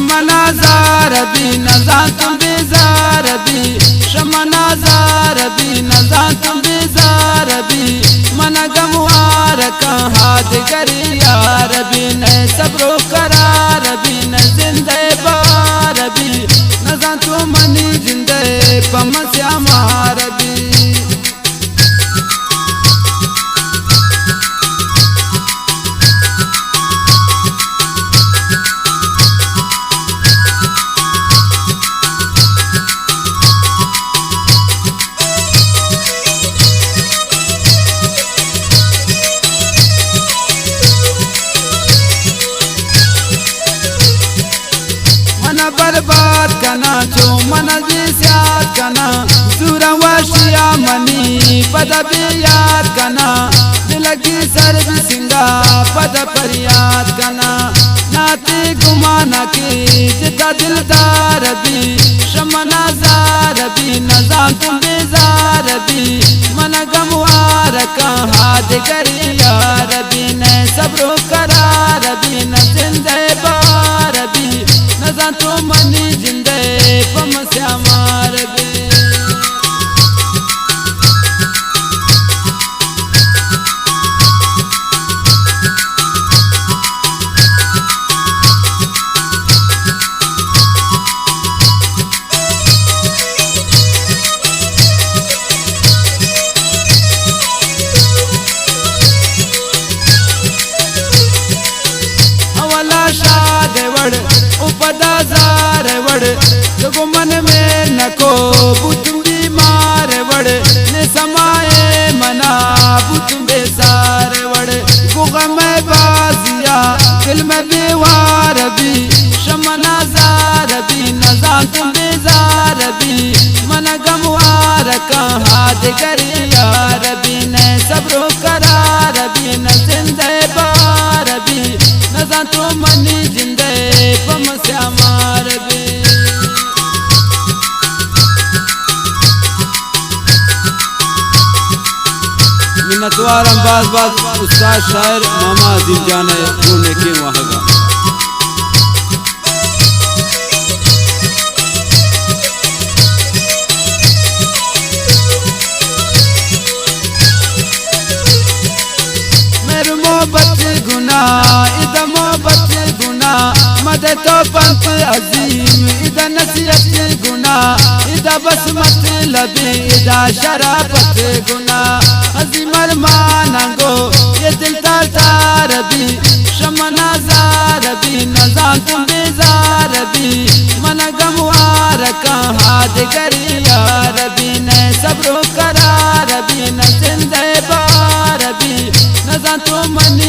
शमना ज़ारबी नज़ां तुम बेज़ारबी शमना ज़ारबी नज़ां तुम बेज़ारबी मन गमवार हाथ करी यारबी न सब्रो करारबी न जिंदे बारबी नज़ां तुम मनी जिंदे पम श्यामारबी बर्बाद कना जो मन जिस्यात कना सूरा वशिया मनी पद याद कना दिल की सर्व सिंगा पद पर याद कना नाते गुमाना की जिता दिलदार भी शमना ज़ारबी नज़ां तुम बेज़ारबी मन गमवार का हाथ करी यारबी न सब्रो करारबी न जिंदे बारबी नज़ां तुम मनी जिंदे पम श्यामारबी उपदा ज़ार वड़ जो मन में नको बुतुम बीमार वड़ ने समाए मना बुतुम बेसार वड़ गुगा में बाजिया दिल में बेवार भी शमना ज़ारबी नज़ां तुम बेज़ारबी मन गमवार का हाथ करी यारबी न सब्रो करारबी न जिंदे बारबी नज़ां तुम मनी जिंदे पम श्यामारबी मिन्नतवार अंबाज बाज उस्ताद शायर मामा अजीम जान है ढूंढने के वहाँ का मेरे मोहब्बत गुना इधर मोहब्बत गुना मदे तो पंत अजीम इधर नसीहत गुना इधर बसमत लबी इधर शराफत गुना अजीम अरमानगो ये दिल तारबी शमना ज़ारबी नज़ां तुम बेज़ारबी मन गमवार का हाथ करी यारबी न सब्रो करारबी न जिंदे बारबी नज़ां तुम मनी